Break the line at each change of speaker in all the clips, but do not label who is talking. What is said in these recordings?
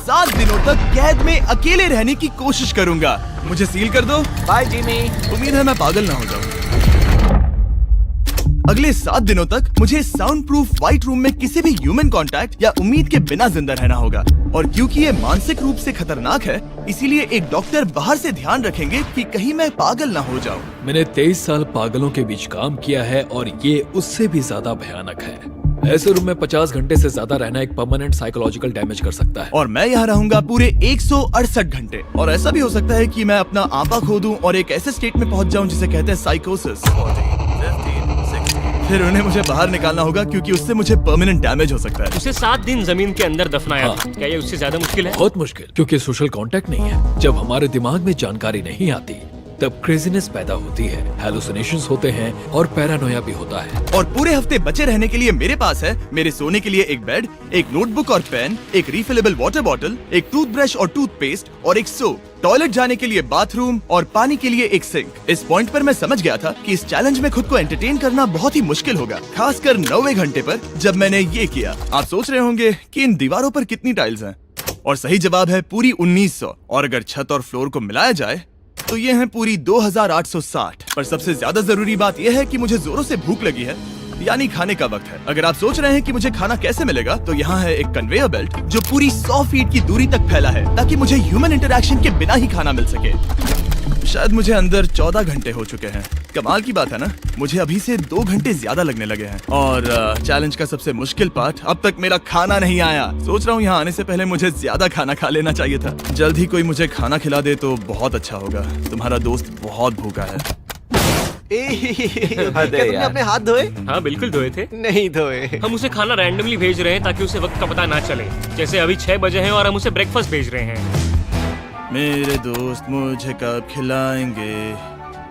7 दिनों तक कैद में अकेले रहने की कोशिश करूंगा। मुझे सील कर दो।
Bye Jimmy.
उम्मीद है मैं पागल ना हो जाऊं। अगले 7 दिनों तक मुझे साउंड प्रूफ व्हाइट रूम में किसी भी ह्यूमन कांटेक्ट या उम्मीद के बिना जिंदा रहना होगा। और क्योंकि ये मानसिक रूप से खतरनाक है, इसीलिए एक डॉक्टर बाहर से ध्यान रखेंगे कि कहीं मैं पागल ना हो जाऊं।
मैंने 23 साल पागलों के बीच काम किया है और ये उससे भी ज्यादा भयानक है। ऐसे रूम में 50 घंटे से ज्यादा रहना एक परमानेंट साइकोलॉजिकल डैमेज कर सकता है।
और मैं यहाँ रहूंगा पूरे 168 घंटे। और ऐसा भी हो सकता है कि मैं अपना आपा खो दूं और एक ऐसे स्टेट में पहुंच जाऊं जिसे कहते हैं साइकोसिस। फिर उन्हें मुझे बाहर निकालना होगा क्योंकि उससे मुझे परमानेंट डैमेज हो सकता है।
उसे 7 दिन जमीन के अंदर दफनाया
हाँ।
था। क्या ये उससे ज्यादा मुश्किल है?
बहुत मुश्किल, क्योंकि सोशल कांटेक्ट नहीं है। जब हमारे दिमाग में जानकारी नहीं आती तब क्रेजीनेस पैदा होती है, हैलुसिनेशंस होते हैं और पैरानोया भी होता है।
और पूरे हफ्ते बचे रहने के लिए मेरे पास है मेरे सोने के लिए एक बेड, एक नोटबुक और पेन, एक रिफिलेबल वाटर बॉटल, एक टूथब्रश और टूथपेस्ट और एक सोप, टॉयलेट जाने के लिए बाथरूम और पानी के लिए एक सिंक। इस पॉइंट पर मैं समझ गया था कि इस चैलेंज में खुद को एंटरटेन करना बहुत ही मुश्किल होगा, खासकर 90वें घंटे पर जब मैंने ये किया। आप सोच रहे होंगे कि इन दीवारों पर कितनी टाइल्स हैं? और सही जवाब है पूरी 1900। और अगर छत और फ्लोर को मिलाया जाए तो ये हैं पूरी 2860। पर सबसे ज्यादा जरूरी बात यह है कि मुझे जोरों से भूख लगी है, यानी खाने का वक्त है। अगर आप सोच रहे हैं कि मुझे खाना कैसे मिलेगा, तो यहाँ है एक कन्वेयर बेल्ट जो पूरी 100 फीट की दूरी तक फैला है, ताकि मुझे ह्यूमन इंटरैक्शन के बिना ही खाना मिल सके। शायद मुझे अंदर 14 घंटे हो चुके हैं। कमाल की बात है ना, मुझे अभी से 2 घंटे ज्यादा लगने लगे हैं। और चैलेंज का सबसे मुश्किल पार्ट, अब तक मेरा खाना नहीं आया। सोच रहा हूँ यहाँ आने से पहले मुझे ज्यादा खाना खा लेना चाहिए था। जल्द ही कोई मुझे खाना खिला दे तो बहुत अच्छा होगा। तुम्हारा दोस्त बहुत भूखा है।
क्या तुमने अपने हाथ धोए?
हाँ बिल्कुल धोए थे।
नहीं धोए।
हम उसे खाना रैंडमली भेज रहे हैं ताकि उसे वक्त का पता ना चले। जैसे अभी 6 बजे हैं और हम उसे ब्रेकफास्ट भेज रहे हैं।
मेरे दोस्त मुझे कब खिलाएंगे?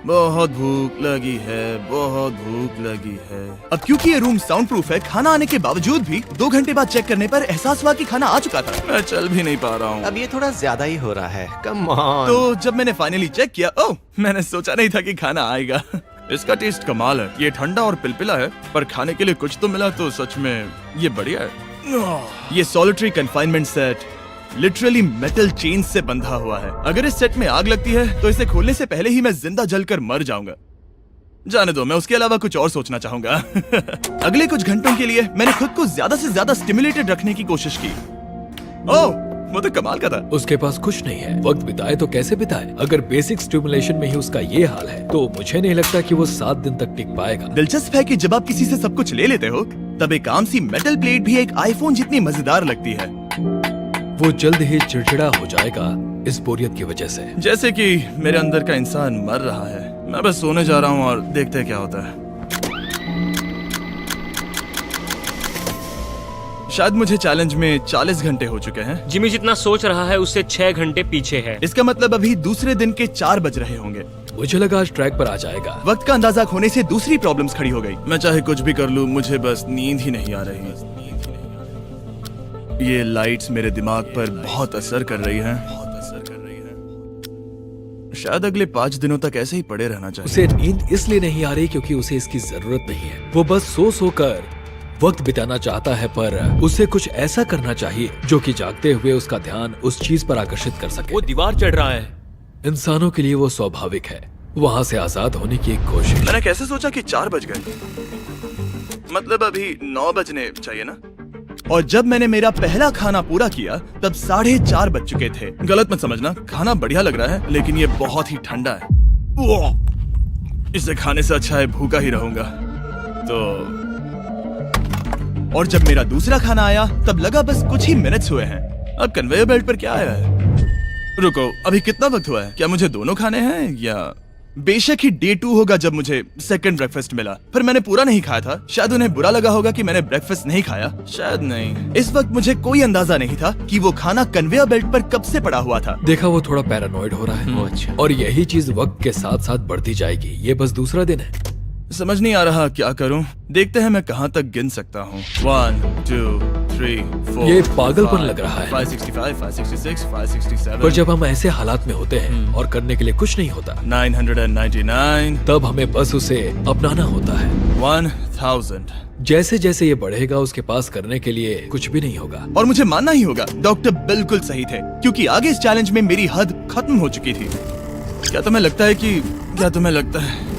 बहुत भूख लगी है, बहुत भूख लगी है। अब क्योंकि ये रूम साउंड प्रूफ है, खाना आने के बावजूद भी 2 घंटे बाद चेक करने पर एहसास हुआ कि खाना आ चुका था। मैं चल भी नहीं पा रहा हूँ।
अब ये थोड़ा ज्यादा ही हो रहा है। Come on.
तो जब मैंने फाइनली चेक किया, ओह, मैंने सोचा नहीं था कि खाना आएगा। इसका टेस्ट कमाल है। ये ठंडा और पिलपिला है, पर खाने के लिए कुछ तो मिला, तो सच में ये बढ़िया है। ये solitary confinement set literally metal chain से बंधा हुआ है। अगर इस सेट में आग लगती है तो इसे खोलने से पहले ही मैं जिंदा जलकर मर जाऊंगा। जाने दो, मैं उसके अलावा कुछ और सोचना चाहूंगा। अगले कुछ घंटों के लिए मैंने खुद को ज्यादा से ज्यादा स्टिमुलेटेड रखने की कोशिश की। ओह, वो तो कमाल का था।
उसके पास कुछ नहीं है, वक्त बिताए तो कैसे बिताए? अगर बेसिक स्टिमुलेशन में ही उसका ये हाल है तो मुझे नहीं लगता कि वो 7 दिन तक टिक पाएगा।
दिलचस्प है कि जब आप किसी से सब कुछ ले लेते हो, तब एक आम सी मेटल प्लेट भी एक आईफोन जितनी मजेदार लगती है।
वो जल्द ही चिड़चिड़ा हो जाएगा इस बोरियत की वजह से।
जैसे कि मेरे अंदर का इंसान मर रहा है। मैं बस सोने जा रहा हूँ और देखते हैं क्या होता है। शायद मुझे चैलेंज में 40 घंटे हो चुके हैं।
जिमी जितना सोच रहा है उससे 6 घंटे पीछे है।
इसका मतलब अभी दूसरे दिन के 4 बज रहे होंगे।
मुझे लगा आज ट्रैक पर आ जाएगा।
वक्त का अंदाजा खोने से दूसरी प्रॉब्लम्स खड़ी हो गई। मैं चाहे कुछ भी कर लूं, मुझे बस नींद ही नहीं आ रही। ये लाइट्स मेरे दिमाग पर बहुत असर कर रही हैं। शायद अगले 5 दिनों तक ऐसे ही पड़े रहना चाहिए।
उसे नींद इसलिए नहीं आ रही क्योंकि उसे इसकी जरूरत नहीं है। वो बस सो कर वक्त बिताना चाहता है, पर उसे कुछ ऐसा करना चाहिए जो कि जागते हुए उसका ध्यान उस चीज पर आकर्षित कर सके।
वो दीवार चढ़ रहा है।
इंसानों के लिए वो स्वाभाविक है, वहाँ से आजाद होने की एक कोशिश।
मैंने कैसे सोचा कि 4 बज गए? मतलब अभी 9 बजने चाहिए ना? और जब मैंने मेरा पहला खाना पूरा किया तब 4:30 बज चुके थे। गलत मत समझना, खाना बढ़िया लग रहा है, लेकिन ये बहुत ही ठंडा है। इसे खाने से अच्छा है भूखा ही रहूंगा। तो और जब मेरा दूसरा खाना आया तब लगा बस कुछ ही मिनट्स हुए हैं। अब कन्वेयर बेल्ट पर क्या आया है? रुको, अभी कितना वक्त हुआ है? क्या मुझे दोनों खाने हैं? या बेशक ही डे 2 होगा जब मुझे सेकंड ब्रेकफास्ट मिला, पर मैंने पूरा नहीं खाया था। शायद उन्हें बुरा लगा होगा कि मैंने ब्रेकफास्ट नहीं खाया, शायद नहीं। इस वक्त मुझे कोई अंदाजा नहीं था कि वो खाना कन्वेयर बेल्ट पर कब से पड़ा हुआ था।
देखा, वो थोड़ा पैरानॉइड हो रहा है।
अच्छा।
और यही चीज वक्त के साथ साथ बढ़ती जाएगी। ये बस दूसरा दिन है।
समझ नहीं आ रहा क्या करूं। देखते हैं मैं कहां तक गिन सकता हूं। 1 2 3 4
ये पागलपन लग रहा है।
565 566 567
पर जब हम ऐसे हालात में होते हैं और करने के लिए कुछ नहीं होता,
999
तब हमें बस उसे अपनाना होता है।
1000।
जैसे जैसे ये बढ़ेगा उसके पास करने के लिए कुछ भी नहीं होगा।
और मुझे मानना ही होगा, डॉक्टर बिल्कुल सही थे, क्योंकि आगे इस चैलेंज में मेरी हद खत्म हो चुकी थी। क्या तुम्हें लगता है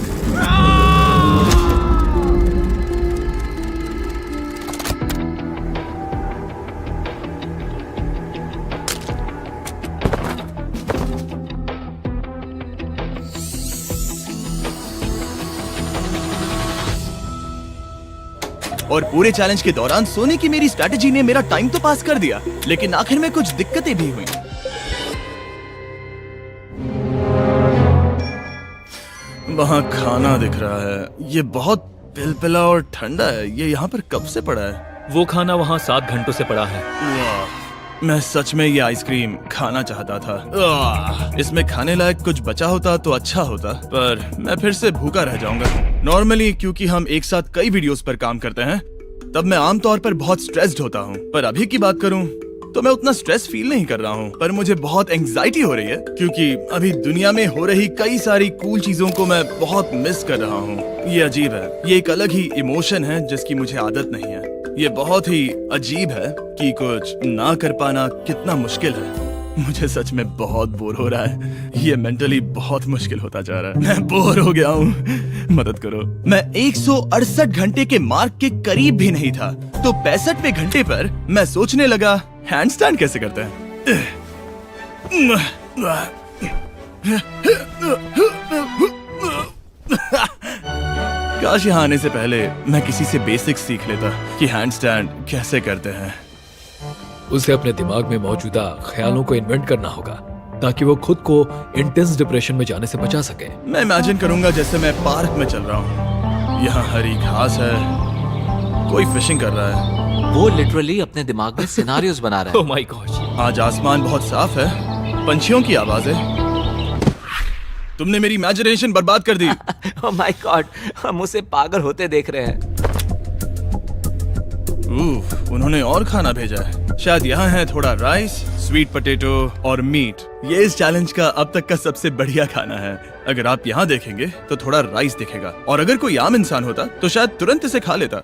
और पूरे चैलेंज के दौरान सोने की मेरी स्ट्रैटेजी ने मेरा टाइम तो पास कर दिया, लेकिन आखिर में कुछ दिक्कतें भी हुई। वहाँ खाना दिख रहा है, ये बहुत पिलपिला और ठंडा है। ये यहाँ पर कब से पड़ा है?
वो खाना वहाँ 7 घंटों से पड़ा है।
वाह, मैं सच में ये आइसक्रीम खाना चाहता था। इसमें खाने लायक कुछ बचा होता तो अच्छा होता, पर मैं फिर से भूखा रह जाऊंगा। नॉर्मली क्योंकि हम एक साथ कई वीडियोस पर काम करते हैं, तब मैं आमतौर पर बहुत स्ट्रेस्ड होता हूँ। पर अभी की बात करूँ तो मैं उतना स्ट्रेस फील नहीं कर रहा हूँ, पर मुझे बहुत एंजाइटी हो रही है, क्योंकि अभी दुनिया में हो रही कई सारी कूल चीजों को मैं बहुत मिस कर रहा हूँ। ये अजीब है, ये एक अलग ही इमोशन है जिसकी मुझे आदत नहीं है। ये बहुत ही अजीब है कि कुछ ना कर पाना कितना मुश्किल है। मुझे सच में बहुत बोर हो रहा है। ये मेंटली बहुत मुश्किल होता जा रहा है। मैं बोर हो गया हूँ, मदद करो। मैं 168 घंटे के मार्क के करीब भी नहीं था, तो 65वें घंटे पर मैं सोचने लगा, हैंडस्टैंड कैसे करते हैं। काश यहाँ आने से पहले मैं किसी से बेसिक्स सीख लेता कि हैंडस्टैंड कैसे करते हैं।
उसे अपने दिमाग में मौजूदा ख्यालों को इन्वेंट करना होगा ताकि वो खुद को इंटेंस डिप्रेशन में जाने से बचा सके।
मैं इमेजिन करूंगा जैसे मैं पार्क में चल रहा हूँ, यहाँ हरी घास है, कोई फिशिंग कर रहा है।
वो लिटरली अपने दिमाग में सिनारियोस बना रहा
ओह
है।
My God.
आज आसमान बहुत साफ है, पंछियों की आवाजें। तुमने मेरी इमेजिनेशन बर्बाद कर दी।
ओह माय गॉड, हम उसे पागल होते देख रहे हैं।
उन्होंने और खाना भेजा है। शायद यहाँ है थोड़ा राइस, स्वीट पोटैटो और मीट। ये इस चैलेंज का अब तक का सबसे बढ़िया खाना है। अगर आप यहाँ देखेंगे तो थोड़ा राइस दिखेगा, और अगर कोई आम इंसान होता तो शायद तुरंत इसे खा लेता,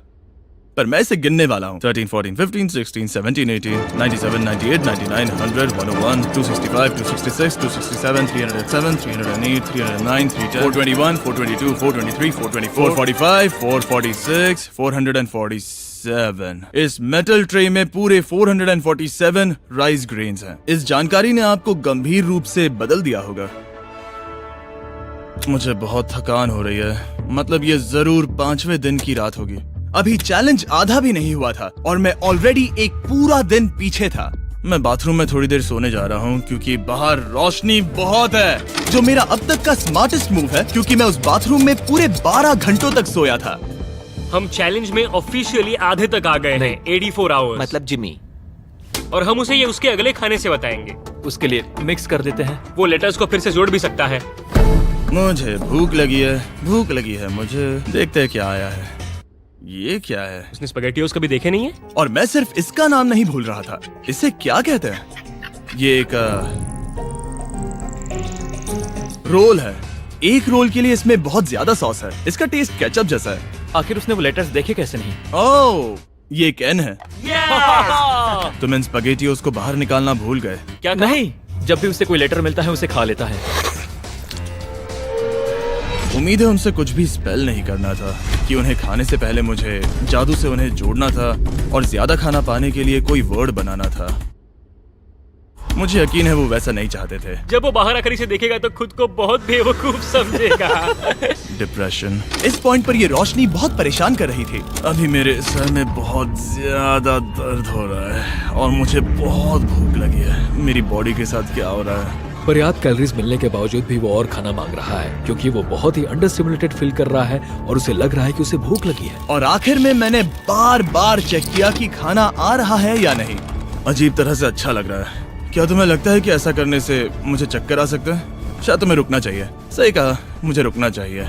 पर मैं इसे गिनने वाला हूँ। 13, 14, 15, 16, 17, 18, 97, 98, 99, 100, 101, 265, 266, 267, 307, 308, 309, 310, 421, 422, 423, 424, 445, 446, 447। इस मेटल ट्रे में पूरे 447 राइस ग्रेन्स हैं। इस जानकारी ने आपको गंभीर रूप से बदल दिया होगा। मुझे बहुत थकान हो रही है, मतलब ये जरूर 5वें दिन की रात होगी। अभी चैलेंज आधा भी नहीं हुआ था और मैं ऑलरेडी एक पूरा दिन पीछे था। मैं बाथरूम में थोड़ी देर सोने जा रहा हूँ क्योंकि बाहर रोशनी बहुत है, जो मेरा अब तक का स्मार्टेस्ट मूव है, क्योंकि मैं उस बाथरूम में पूरे 12 घंटों तक सोया था।
हम चैलेंज में ऑफिशियली आधे तक आ गए हैं, 84 आवर्स।
मतलब जिमी,
और हम उसे ये उसके अगले खाने से बताएंगे।
उसके लिए मिक्स कर देते हैं।
वो लेटर्स को फिर से जोड़ भी सकता है।
मुझे भूख लगी है मुझे। देखते हैं क्या आया है। ये क्या है?
उसने स्पैगेटियोस कभी देखे नहीं है?
और मैं सिर्फ इसका नाम नहीं भूल रहा था। इसे क्या कहते हैं? ये एक रोल है। एक रोल के लिए इसमें बहुत ज्यादा सॉस है। इसका टेस्ट केचप जैसा है।
आखिर उसने वो लेटर्स देखे कैसे नहीं?
ओह, ये कैन है। तुम इन स्पैगेटियोस को बाहर निकालना भूल गए।
क्या कहा?
नहीं, जब भी उसे कोई लेटर मिलता है उसे खा लेता है।
उम्मीद है उनसे कुछ भी स्पेल नहीं करना था कि उन्हें खाने से पहले मुझे जादू से उन्हें जोड़ना था और ज्यादा खाना पाने के लिए कोई वर्ड बनाना था। मुझे यकीन है वो वैसा नहीं चाहते थे।
जब वो बाहर आकर इसे देखेगा तो खुद को बहुत बेवकूफ समझेगा।
डिप्रेशन। इस पॉइंट पर ये रोशनी बहुत परेशान कर रही थी। अभी मेरे सर में बहुत ज्यादा दर्द हो रहा है और मुझे बहुत भूख लगी है। मेरी बॉडी के साथ क्या हो रहा है?
पर्याप्त कैलोरीज मिलने के बावजूद भी वो और खाना मांग रहा है, क्योंकि वो बहुत ही अंडर स्टिमुलेटेड फील कर रहा है और उसे लग रहा है कि उसे भूख लगी है।
और आखिर में मैंने बार बार चेक किया कि खाना आ रहा है या नहीं। अजीब तरह से अच्छा लग रहा है। क्या तुम्हें लगता है कि ऐसा करने से मुझे चक्कर आ सकता है? शायद तुम्हें रुकना चाहिए। सही कहा, मुझे रुकना चाहिए।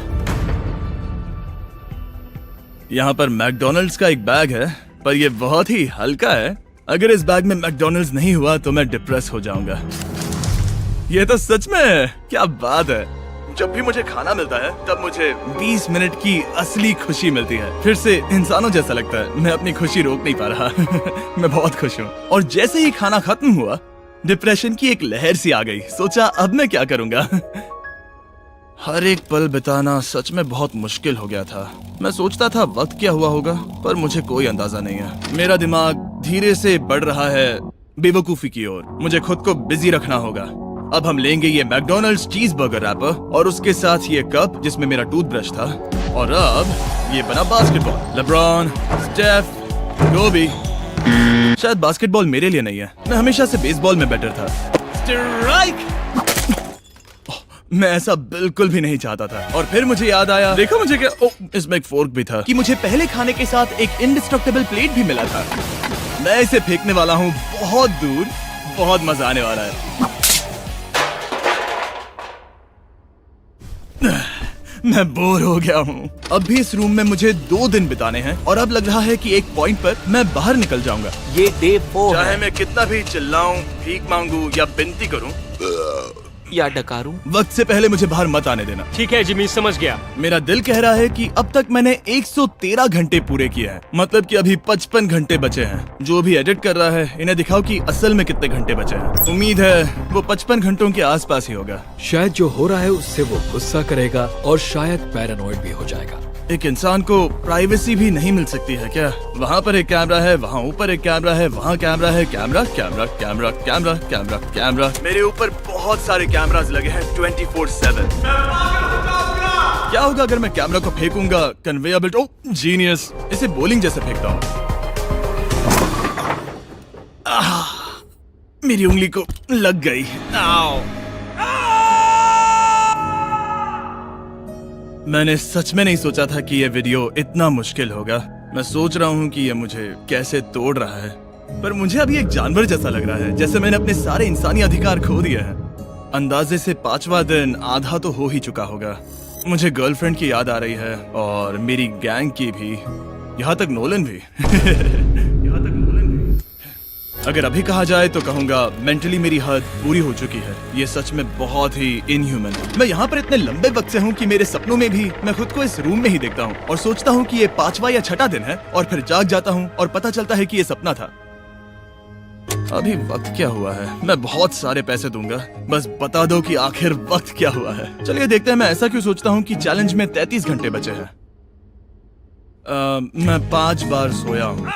यहाँ पर मैकडोनल्ड्स का एक बैग है, पर ये बहुत ही हल्का है। अगर इस बैग में मैकडोनल्ड्स नहीं हुआ तो मैं डिप्रेस हो जाऊंगा। ये तो सच में है, क्या बात है। जब भी मुझे खाना मिलता है तब मुझे 20 मिनट की असली खुशी मिलती है। फिर से इंसानों जैसा लगता है, मैं अपनी खुशी रोक नहीं पा रहा। मैं बहुत खुश हूँ। और जैसे ही खाना खत्म हुआ, डिप्रेशन की एक लहर सी आ गई। सोचा अब मैं क्या करूंगा। हर एक पल बिताना सच में बहुत मुश्किल हो गया था। मैं सोचता था वक्त क्या हुआ होगा, पर मुझे कोई अंदाजा नहीं है। मेरा दिमाग धीरे से बढ़ रहा है बेवकूफी की ओर। मुझे खुद को बिजी रखना होगा। अब हम लेंगे ये मैकडोनल्ड्स चीज बर्गर रैपर और उसके साथ ये कप जिसमें मेरा टूथब्रश था। और अब ये बना बास्केटबॉल। लेब्रॉन, स्टेफ, कोबी। शायद बास्केटबॉल मेरे लिए नहीं है। मैं हमेशा से बेसबॉल में बेटर था। स्ट्राइक! मैं ऐसा बिल्कुल भी नहीं चाहता था। और फिर मुझे याद आया, देखो मुझे क्या, इसमें एक फोर्क भी था, कि मुझे पहले खाने के साथ एक इंडिस्ट्रक्टेबल प्लेट भी मिला था। मैं इसे फेंकने वाला हूँ बहुत दूर। बहुत मजा आने वाला है। मैं बोर हो गया हूँ। अब भी इस रूम में मुझे 2 दिन बिताने हैं और अब लग रहा है कि एक पॉइंट पर मैं बाहर निकल जाऊंगा।
ये डे 4
चाहे
है
मैं कितना भी चिल्लाऊं, भीख मांगू या विनती करूं,
या डकारूं।
वक्त से पहले मुझे बाहर मत आने देना।
ठीक है जिमी, समझ गया।
मेरा दिल कह रहा है कि अब तक मैंने 113 घंटे पूरे किए हैं। मतलब कि अभी 55 घंटे बचे हैं। जो भी एडिट कर रहा है, इन्हें दिखाओ कि असल में कितने घंटे बचे हैं। उम्मीद है वो 55 घंटों के आसपास ही होगा।
शायद जो हो रहा है उससे वो गुस्सा करेगा और शायद पैरानॉइड भी हो जाएगा।
एक इंसान को प्राइवेसी भी नहीं मिल सकती है क्या? वहाँ पर एक कैमरा है, वहाँ ऊपर एक कैमरा है, वहाँ कैमरा है, camera camera camera camera camera camera. मेरे ऊपर बहुत सारे कैमरास लगे हैं 24/7। क्या होगा अगर मैं कैमरा को फेंकूंगा? Conveyor belt. Oh genius! इसे बॉलिंग जैसे फेंकता हूँ। मेरी उंगली को लग गई। आओ! मैंने सच में नहीं सोचा था कि ये वीडियो इतना मुश्किल होगा। मैं सोच रहा हूँ कि ये मुझे कैसे तोड़ रहा है, पर मुझे अभी एक जानवर जैसा लग रहा है, जैसे मैंने अपने सारे इंसानी अधिकार खो दिए हैं। अंदाजे से 5वां दिन आधा तो हो ही चुका होगा। मुझे गर्लफ्रेंड की याद आ रही है और मेरी गैंग की भी, यहाँ तक नोलन भी। यहाँ तक नोलन भी। अगर अभी कहा जाए तो कहूंगा मेंटली मेरी हद पूरी हो चुकी है। ये सच में बहुत ही इनह्यूमन है। मैं यहाँ पर इतने लंबे वक्त से हूँ कि मेरे सपनों में भी मैं खुद को इस रूम में ही देखता हूँ और सोचता हूँ कि ये 5वां या 6वां दिन है और फिर जाग जाता हूँ और पता चलता है कि ये सपना था। अभी वक्त क्या हुआ है? मैं बहुत सारे पैसे दूंगा, बस बता दो कि आखिर वक्त क्या हुआ है। चलिए देखते हैं मैं ऐसा क्यों सोचता हूँ कि चैलेंज में 33 घंटे बचे हैं। मैं 5 बार सोया हूँ।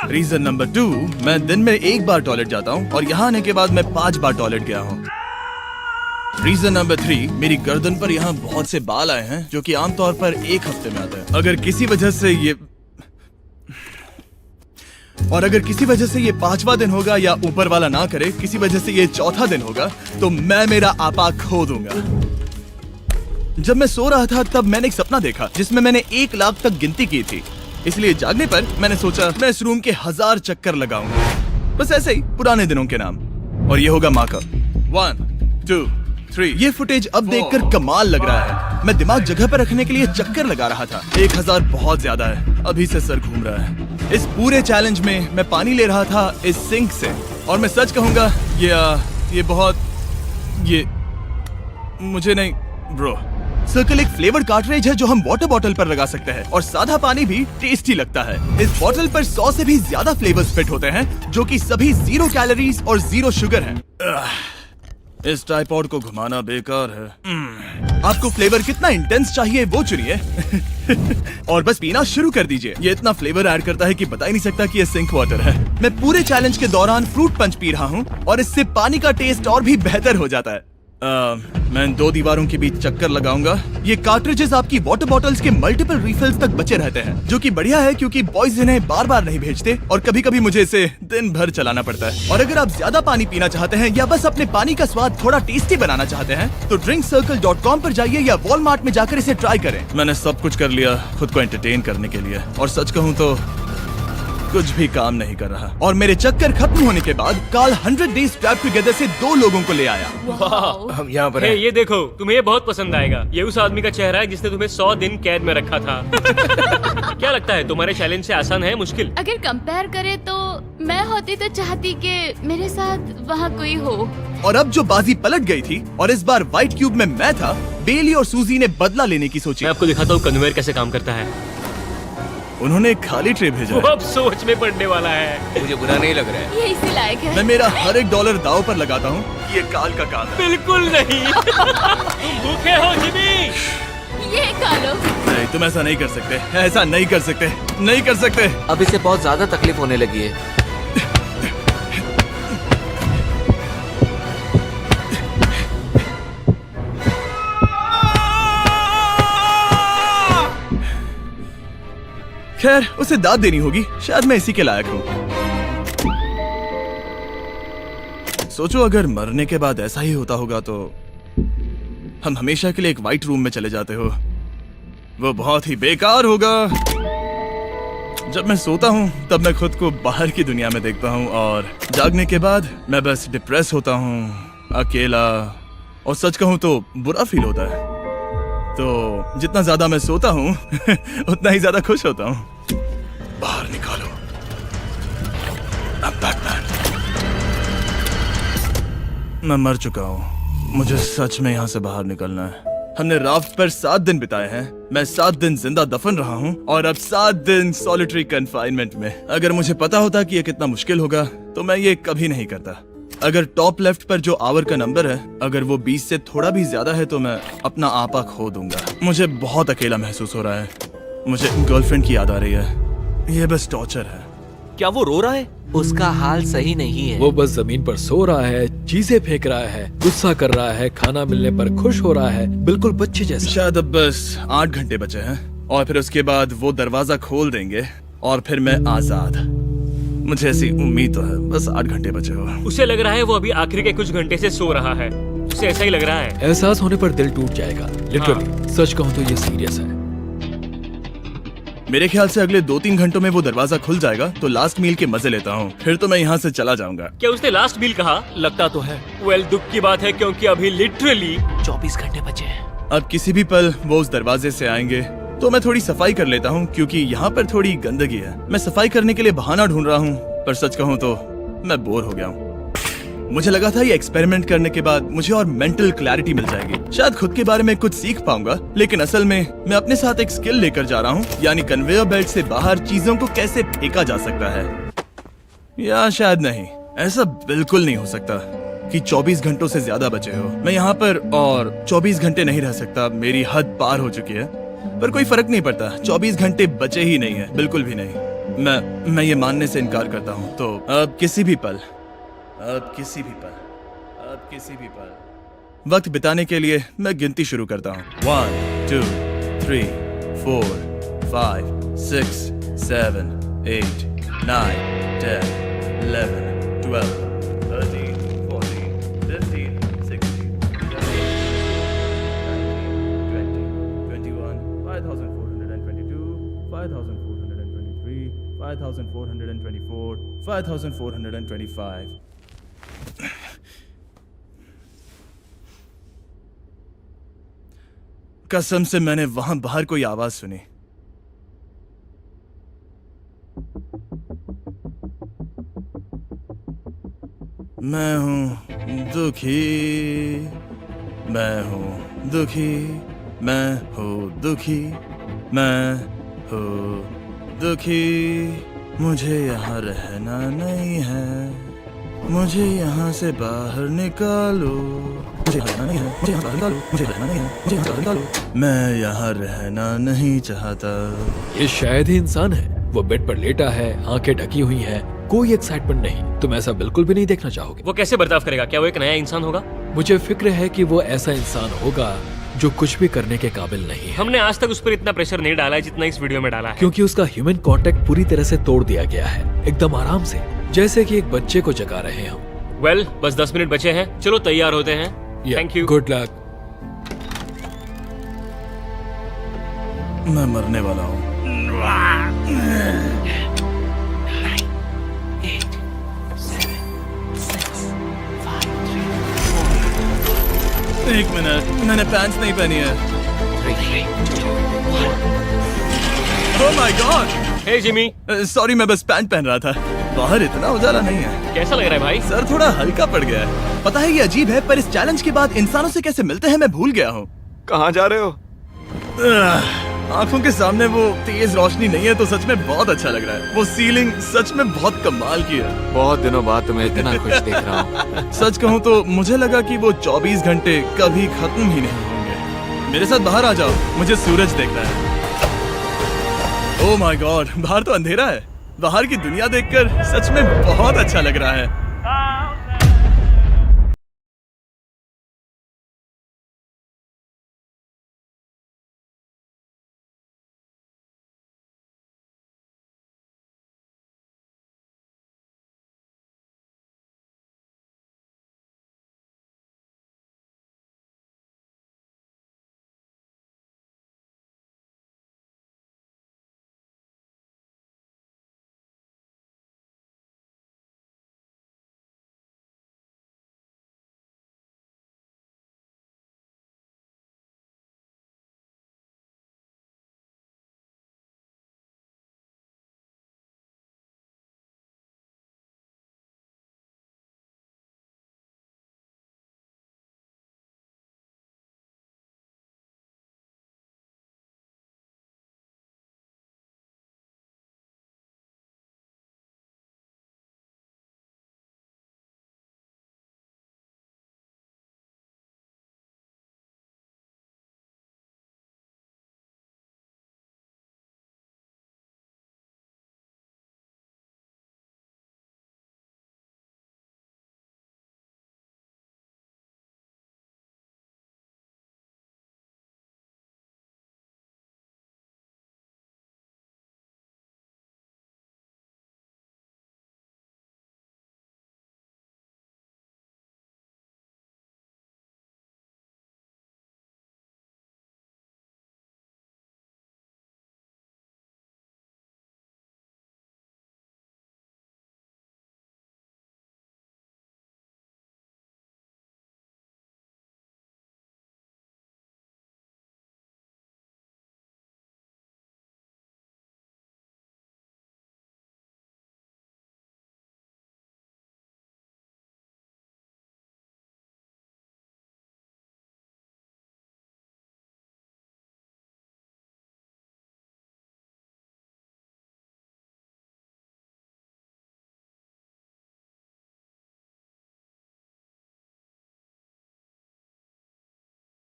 रीजन नंबर 2, मैं दिन में 1 बार टॉयलेट जाता हूँ और यहाँ आने के बाद मैं 5 बार टॉयलेट गया हूँ। रीजन नंबर 3, मेरी गर्दन पर यहाँ बहुत से बाल आए हैं जो कि आमतौर पर 1 हफ्ते में आते हैं। अगर किसी वजह से ये 5वां दिन होगा या ऊपर वाला ना करे, किसी वजह से ये 4था दिन होगा, तो मैं मेरा आपा खो दूंगा। जब मैं सो रहा था तब मैंने एक सपना देखा जिसमें मैंने 1 लाख तक गिनती की थी। इसलिए जागने पर मैंने सोचा मैं इस रूम के 1000 चक्कर लगाऊंगा, बस ऐसे ही पुराने दिनों के नाम। और ये होगा माँ का। 1 2 3। ये फुटेज अब देखकर कमाल लग रहा है। मैं दिमाग जगह पर रखने के लिए चक्कर लगा रहा था। 1000 बहुत ज्यादा है। अभी से सर घूम रहा है। इस पूरे चैलेंज में मैं पानी ले रहा था इस सिंक से, और मैं सच कहूंगा ये मुझे नहीं ब्रो। सर्कल एक फ्लेवर्ड कार्ट्रिज है जो हम वाटर बॉटल पर लगा सकते हैं और सादा पानी भी टेस्टी लगता है। इस बॉटल पर 100 से भी ज्यादा फ्लेवर्स फिट होते हैं जो कि सभी 0 कैलोरीज और 0 शुगर हैं। इस ट्राइपॉड को घुमाना बेकार है। आपको फ्लेवर कितना इंटेंस चाहिए वो चुनिए और बस पीना शुरू कर दीजिए। ये इतना फ्लेवर ऐड करता है कि बता ही नहीं सकता कि ये सिंक वाटर है। मैं पूरे चैलेंज के दौरान फ्रूट पंच पी रहा हूँ और इससे पानी का टेस्ट और भी बेहतर हो जाता है। मैं 2 दीवारों के बीच चक्कर लगाऊंगा। ये कार्ट्रिजेस आपकी वाटर बॉटल्स के मल्टीपल रिफिल्स तक बचे रहते हैं, जो कि बढ़िया है क्योंकि बॉयज इन्हें बार बार नहीं भेजते और कभी कभी मुझे इसे दिन भर चलाना पड़ता है। और अगर आप ज्यादा पानी पीना चाहते हैं या बस अपने पानी का स्वाद थोड़ा टेस्टी बनाना चाहते हैं तो drinkcircle.com पर जाइए या वॉलमार्ट में जाकर इसे ट्राई करें। मैंने सब कुछ कर लिया खुद को एंटरटेन करने के लिए, और सच कहूँ तो कुछ भी काम नहीं कर रहा और मेरे चक्कर खत्म होने के बाद कार्ल 100 डेज ट्रैप टुगेदर से 2 लोगों को ले आया।
हम यहाँ पर
हे,
हैं।
ये देखो, तुम्हें ये बहुत पसंद आएगा। ये उस आदमी का चेहरा है जिसने तुम्हें 100 दिन कैद में रखा था। क्या लगता है, तुम्हारे चैलेंज से आसान है मुश्किल?
अगर कंपेयर करें तो मैं होती तो चाहती कि मेरे साथ वहाँ कोई हो।
और अब जो बाजी पलट गई थी और इस बार व्हाइट क्यूब में मैं था, बेली और सूजी ने बदला लेने की सोची।
मैं आपको दिखाता हूँ कन्वेयर कैसे काम करता है।
उन्होंने एक खाली ट्रे भेजा
वो
है।
अब सोच में पड़ने वाला है।
मुझे बुरा नहीं लग रहा है।
ये इसी लायक
मैं
है।
मेरा हर एक डॉलर दाव पर लगाता हूँ कि ये काल का काम है।
बिल्कुल नहीं। तुम भूखे हो जिमी?
ये खा लो।
नहीं, तुम ऐसा नहीं कर सकते, ऐसा नहीं कर सकते, नहीं कर सकते।
अब इसे बहुत ज्यादा तकलीफ होने लगी है।
खैर, उसे दाद देनी होगी, शायद मैं इसी के लायक हूँ। सोचो अगर मरने के बाद ऐसा ही होता होगा तो हम हमेशा के लिए एक व्हाइट रूम में चले जाते हो। वो बहुत ही बेकार होगा। जब मैं सोता हूँ तब मैं खुद को बाहर की दुनिया में देखता हूँ और जागने के बाद मैं बस डिप्रेस होता हूँ, अकेला, और सच कहूँ तो बुरा फील होता है। तो जितना ज्यादा मैं सोता हूँ उतना ही ज्यादा खुश होता हूँ। बाहर निकालो। I'm Batman। मैं मर चुका हूँ, मुझे सच में यहाँ से बाहर निकलना है। हमने राफ्ट पर 7 दिन बिताए हैं। मैं 7 दिन जिंदा दफन रहा हूँ और अब 7 दिन सॉलिटरी कन्फाइनमेंट में। अगर मुझे पता होता कि ये कितना मुश्किल होगा तो मैं ये कभी नहीं करता। अगर टॉप लेफ्ट पर जो आवर का नंबर है, अगर वो 20 से थोड़ा भी ज्यादा है तो मैं अपना आपा खो दूंगा। मुझे बहुत अकेला महसूस हो रहा है। मुझे गर्लफ्रेंड की याद आ रही है। ये बस टॉर्चर है।
क्या वो रो रहा है?
उसका हाल सही नहीं है।
वो बस जमीन पर सो रहा है, चीजें फेंक रहा है, गुस्सा कर रहा है, खाना मिलने पर खुश हो रहा है, बिल्कुल बच्चे जैसा।
शायद अब बस 8 घंटे बचे हैं और फिर उसके बाद वो दरवाजा खोल देंगे और फिर मैं आजाद। मुझे ऐसी उम्मीद तो है। बस 8 घंटे बचे हो।
उसे लग रहा है वो अभी आखिरी के कुछ घंटे से सो रहा है। उसे ऐसा ही लग रहा है।
एहसास होने पर दिल टूट जाएगा, लिटरली। सच कहूँ तो ये सीरियस है।
मेरे ख्याल से अगले 2-3 घंटों में वो दरवाजा खुल जाएगा तो लास्ट मील के मजे लेता हूँ, फिर तो मैं यहाँ से चला जाऊंगा।
क्या उसने लास्ट मील कहा?
लगता तो है।
वेल, दुख की बात है क्योंकि अभी लिटरली
24 घंटे बचे हैं।
अब किसी भी पल वो उस दरवाजे से आएंगे तो मैं थोड़ी सफाई कर लेता हूँ क्योंकि यहाँ पर थोड़ी गंदगी है। मैं सफाई करने के लिए बहाना ढूंढ रहा हूँ, पर सच कहूँ तो मैं बोर हो गया हूँ। मुझे लगा था ये एक्सपेरिमेंट करने के बाद मुझे और मेंटल क्लैरिटी मिल जाएगी, शायद खुद के बारे में कुछ सीख पाऊंगा। लेकिन असल में मैं अपने साथ एक स्किल लेकर जा रहा हूँ, यानी कन्वेयर बेल्ट से बाहर चीजों को कैसे फेंका जा सकता है। या शायद नहीं, ऐसा बिल्कुल नहीं हो सकता कि 24 घंटों से ज्यादा बचे हो। मैं यहाँ पर और 24 घंटे नहीं रह सकता, मेरी हद पार हो चुकी है। पर कोई फर्क नहीं पड़ता, 24 घंटे बचे ही नहीं है, बिल्कुल भी नहीं। मैं ये मानने से इनकार करता हूँ। तो अब किसी भी पल वक्त बिताने के लिए मैं गिनती शुरू करता हूँ। 1 2 3 4 5 6 7 8 9 10 11 12 13 14 15 16 17 18 19 20 21 5422 5423 5424 5425। कसम से मैंने वहां बाहर कोई आवाज सुनी। मैं हूं दुखी, मैं हूं दुखी, मैं हूं दुखी, मैं हूं दुखी। मुझे यहाँ रहना नहीं है, मुझे यहाँ से बाहर निकालो। मुझे रहना नहीं है, मुझे यहाँ से बाहर निकालो। मुझे रहना नहीं है, मुझे यहाँ से बाहर निकालो। मैं यहाँ रहना नहीं चाहता।
ये शायद ही इंसान है। वो बेड पर लेटा है, आंखें ढकी हुई हैं, कोई एक्साइटमेंट नहीं। तुम ऐसा बिल्कुल भी नहीं देखना चाहोगे।
वो कैसे बर्ताव करेगा? क्या वो एक नया इंसान होगा?
मुझे फिक्र है कि वो ऐसा इंसान होगा जो कुछ भी करने के काबिल नहीं है,
हमने आज तक उस पर इतना प्रेशर नहीं डाला है जितना इस वीडियो में डाला है।
क्योंकि उसका ह्यूमन कांटेक्ट पूरी तरह से तोड़ दिया गया है, एकदम आराम से, जैसे कि एक बच्चे को जगा रहे हैं हम।
वेल, बस 10 मिनट बचे हैं, चलो तैयार होते हैं। Thank you.
Good luck.
मैं मरने वाला हूँ। एक मिनट, मैंने पैंट्स नहीं पहनी है। Oh my God!
Hey Jimmy,
sorry, मैं बस पैंट पहन रहा था। बाहर इतना उजाला नहीं है।
कैसा लग रहा है भाई?
सर थोड़ा हल्का पड़ गया है। पता है ये अजीब है, पर इस चैलेंज के बाद इंसानों से कैसे मिलते हैं मैं भूल गया हूँ।
कहाँ जा रहे हो?
आंखों के सामने वो तेज रोशनी नहीं है तो सच में बहुत अच्छा लग रहा है। वो सीलिंग सच में बहुत कमाल की है।
बहुत दिनों बाद तुम्हें इतना खुश देख रहा हूँ।
सच कहूँ तो मुझे लगा कि वो 24 घंटे कभी खत्म ही नहीं होंगे। मेरे साथ बाहर आ जाओ, मुझे सूरज देखना है। ओह माय गॉड, बाहर तो अंधेरा है। बाहर की दुनिया देखकर सच में बहुत अच्छा लग रहा है।